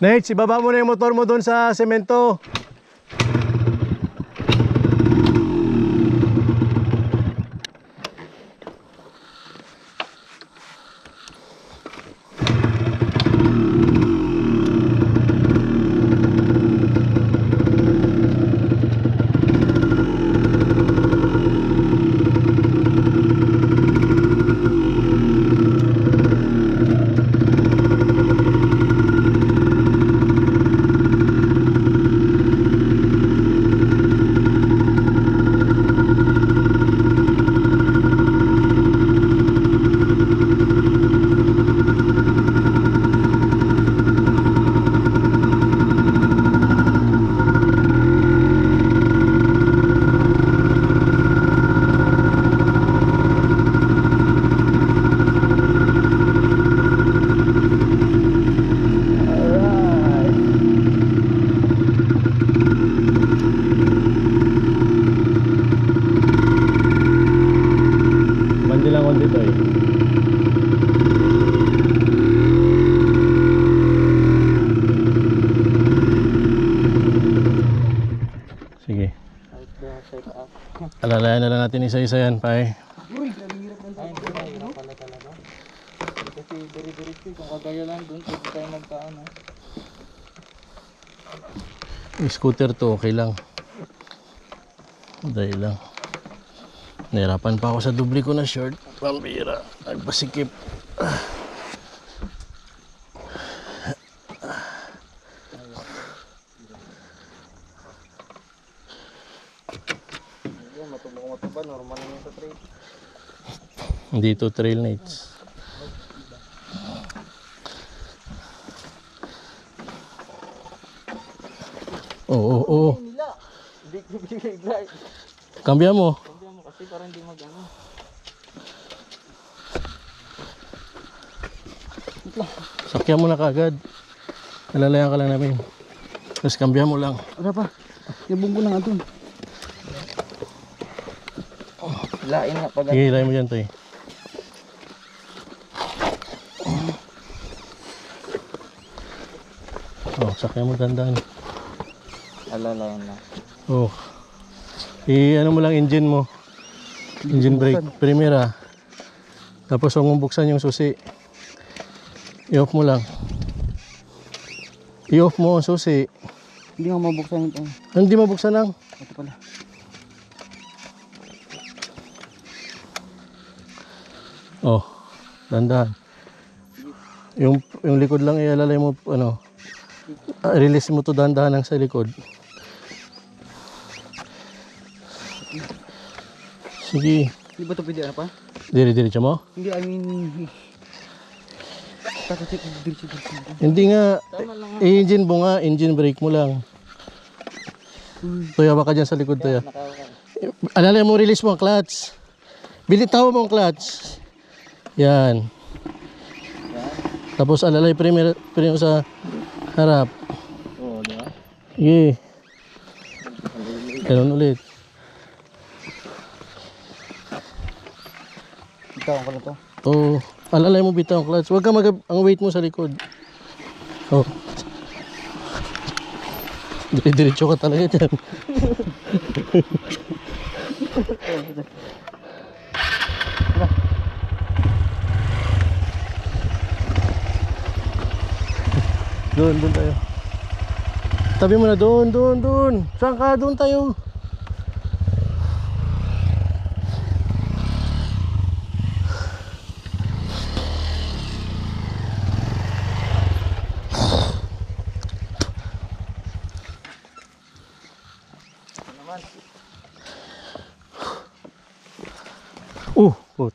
Nate, ibaba mo na yung motor mo doon sa semento. Sige. Alalayan na lang natin isa-isa yan, Pai. Kasi diri-diretso kung kagaya lang doon, pwede tayo magkaano. Yung scooter to, okay lang. Dahil lang. Nahirapan pa ako sa dubli ko na short. Pambira. Nagpasikip. Matubang-matubang, normal naman sa trail. Hindi to trail nights. Oo. Bigla. Kambya mo. Sabihan mo kasi para hindi mag-ano. Sakyan mo na kagad. Alalayan ka lang namin. Tapos kambya mo lang. Ano pa? Ibong ko lang atun. Lain nga pag Sige, layan mo dyan, Toy. Oh, sakyan mo dandan. alalayan lang. Oh. Ano mo lang engine mo. Engine brake. Primera. Tapos huwag mong buksan yung susi. I-off mo lang. I-off mo ang susi. Hindi nga mabuksan ito. Hindi mabuksan lang. Ito pala. Oh. Dandan. Yung likod lang ialalay mo, ano. Release mo to dandahan lang sa likod. Sige. Hindi ba ito pwede pa? Diri-diretso mo? Hindi, I mean... Takot diretso. Hindi nga. Engine mo nga. Engine brake mo lang. Tuya ba ka dyan sa likod, Tuya? Alalay mo, release mo ang clutch. Bilitaw mo ang clutch. Yan. Tapos alalay primero sa harap. Oo, di ba? Sige. Ganun ulit. Bitawan ko na to. Oh, alalay mo bitaw ang clutch. Huwag ka ang weight mo sa likod. Oh. Dire-diretso ka talaga dyan. Doon tayo. Tabi mo na doon. Saan ka? Doon tayo.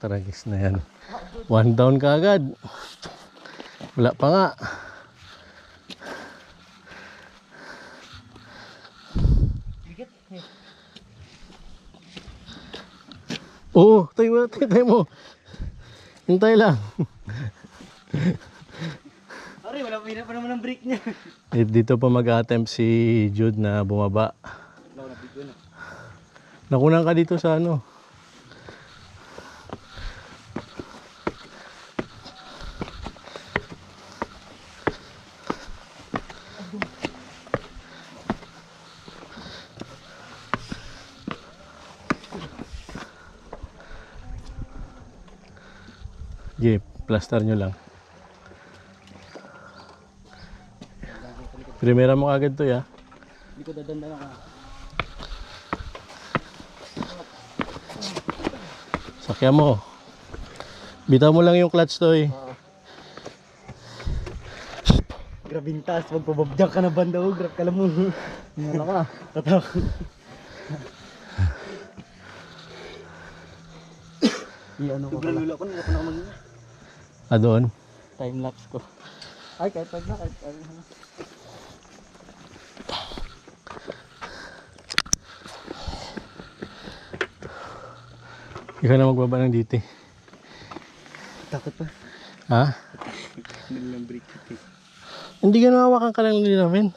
Taragis na yan. One down ka agad. Wala pa nga. Oo, tayo mo. Hintay lang. Pare, wala pa naman ang brake niya. Dito pa mag-attempt si Jude na bumaba. Nakunan ka dito sa ano. Sige, plaster nyo lang. Primera mo agad to ya. Hindi ko dadanda na ka. Sakyan mo. Bitaw mo lang yung clutch to eh. Grabing taas, magpababjak ka na banda o, grab ka lang mo. Wala ka. Tatak. Ano ko pala? Lula ko, nila ko na mag Doon. time lapse ko. Ay, kahit pag na, kahit pag na. Ikaw na magbaba ng dito. Takot pa. Ha? Nilang break it. Hindi ka nahawakan ka lang nila, men.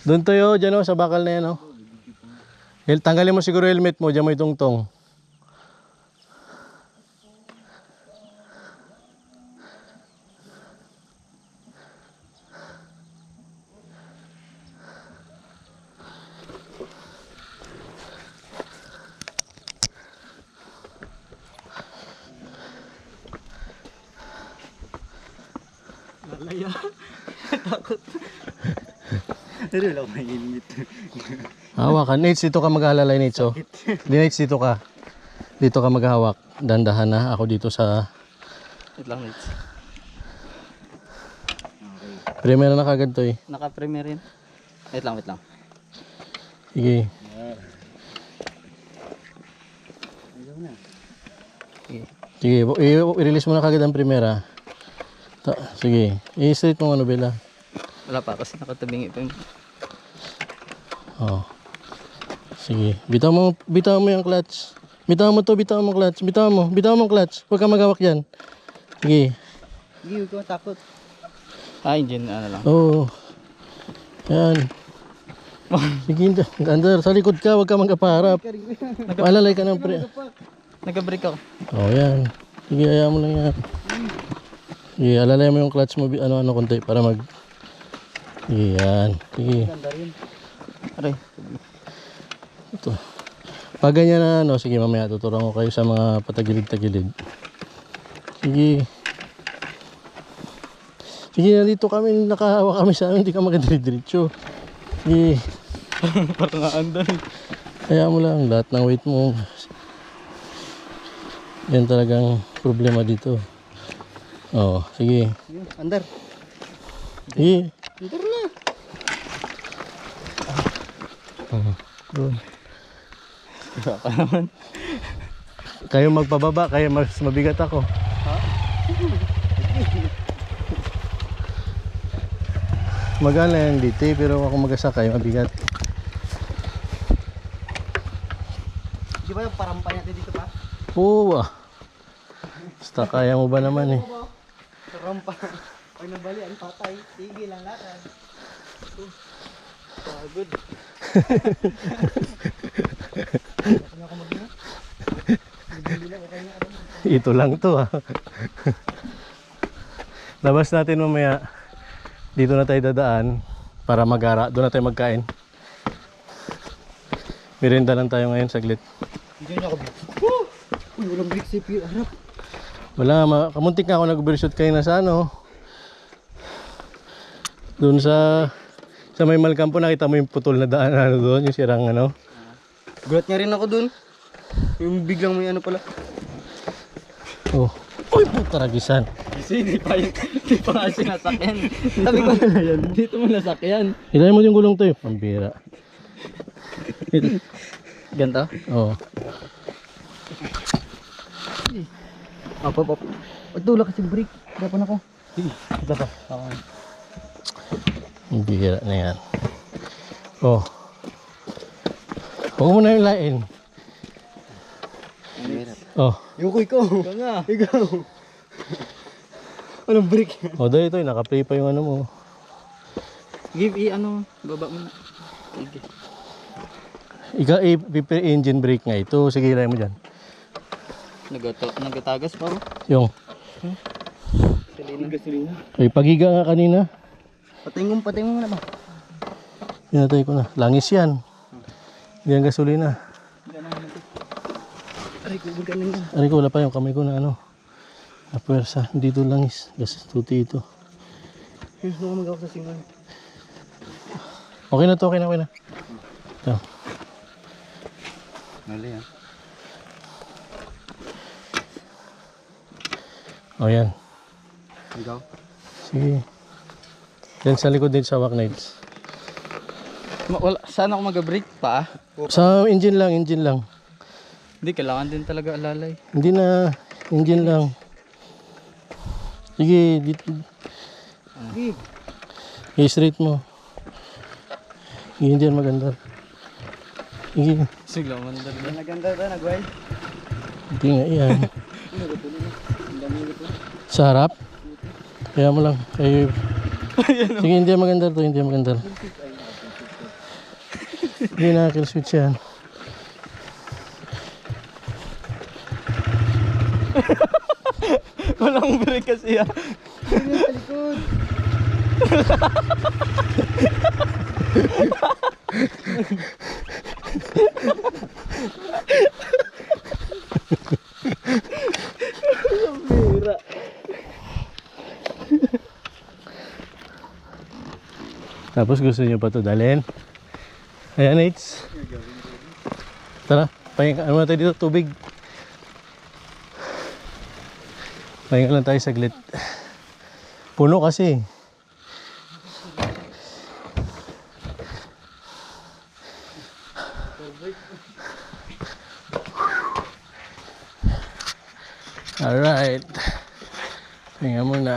Doon tayo, dyan o, sa bakal na yan o. Tanggalin mo siguro helmet mo, dyan mo itungtong. Lalaya. Takot. Pero wala ko may helmet. Hawakan. Nates, dito ka mag-aalalay, Nates o. Di, Nates, dito ka. Dito ka maghahawak. Dandahan na ako dito sa... Wait lang, wait. Primera na kagad to eh. Naka-premier yun. Wait lang, wait lang. Sige. Sige, i-release mo na kagad ang primera. Sige, i-straight mo ano, Bella. Wala pa kasi nakatabingi pa yung... Oh. Sige, bitaw mo yung clutch. Bitaw mo yung clutch. Bitaw mo yung clutch. Huwag kang magawak yan. Sige. Hindi, huwag ko matakot. Engine, ano lang. Oo. Yan. Sige, Andar, sa likod ka, huwag ka mag-aparap. Malalay ka ng Nag-break ako. Oh, yan. Sige, ayaw mo lang yan. Sige, alalay mo yung clutch mo, ano konti para mag... Sige, yan. Sige. Ganda rin. Aray. Ito. Pag ganyan na, ano, sige, mamaya tuturuan ko kayo sa mga patagilid-tagilid. Sige. Sige, nandito kami, nakahawa kami sa amin, hindi ka magadiretso. Sige. Parang naandan. Kaya mo lang, lahat ng weight mo. Yan talagang problema dito. Oh, sige. Andar. Sige. Andar na. Doon. Baka naman. Kayo magpababa, kaya mas mabigat ako. Ha? Magana yan dito eh, pero ako magasakay, mabigat. Di ba yung parampa natin dito pa? Oo ah. Basta kaya mo ba naman eh. Parampa. Pag nabali, ang patay. Sige lang lakad. Pagod. Ito lang to ah. Labas natin mamaya. Dito na tayo dadaan para magara. Doon na tayo magkain. Merienda lang tayo ngayon saglit. Hindi niya ako. Uy, walang break CPU. Harap. Wala, kamuntik nga ako nag-overshoot kayo na sa ano. Doon sa may Malcampo, nakita mo yung putol na daan ano doon, yung sirang ano. Gulat nga rin ako dun. Yung biglang may ano pala. Oh. Uy, puta ragisan. Kasi hindi pa nga sinasakyan. Sabi ko, dito mo nasakyan. Hilahin mo yung gulong to eh. Pambira. Ganto? Oo. Op. Pagtulak kasi break. Dapan ako. Sige. Ito pa. Okay. Pambira na yan. Oh. Huwag mo na yung lain. Oh. Yung ko ikaw. Ikaw. Anong break? O dahil ito, naka-play pa yung ano mo. Give ano, baba mo na. Sige. Ika engine brake nga ito. Sige, hilahin mo dyan. Nagatagas pa ro. Yung. Gasolina. Ay, pagiga nga kanina. Patay mo na ba? Pinatay ko na. Langis yan. Hindi ang gasolina. Aray Kubig ka lang yan. Ari ko, wala pa yung kamay ko na ano. Napwersa. Dito lang is. Gas tuti ito. Gusto ko mag-ako sa singon. Okay na to, okay na, okay na. Ito. Mali yan. O yan. Ikaw? Sige. Yan sa likod din sa Wack Nights. Wala, saan ako mag-break pa? Sa engine lang, engine lang. Hindi, kailangan din talaga alalay. Hindi na, engine lang. Sige, dito. Sige. I-straight mo. Sige, hindi yan maganda. Sige. Sige lang, mandal na. Naganda ba, nag-wild? Hindi nga yan. Sa harap? Kaya mo lang. Kaya... Sige, hindi yan maganda to, hindi yan maganda. Hindi na, kill switch yan. Walang break kasi yan. Hindi sa likod. Bira. Tapos gusto niyo pa to dalhin? Ayan, Nates. Tara, pahinga. Ano na tayo dito? Tubig. Pahinga lang tayo saglit. Puno kasi. Alright. Pahinga muna.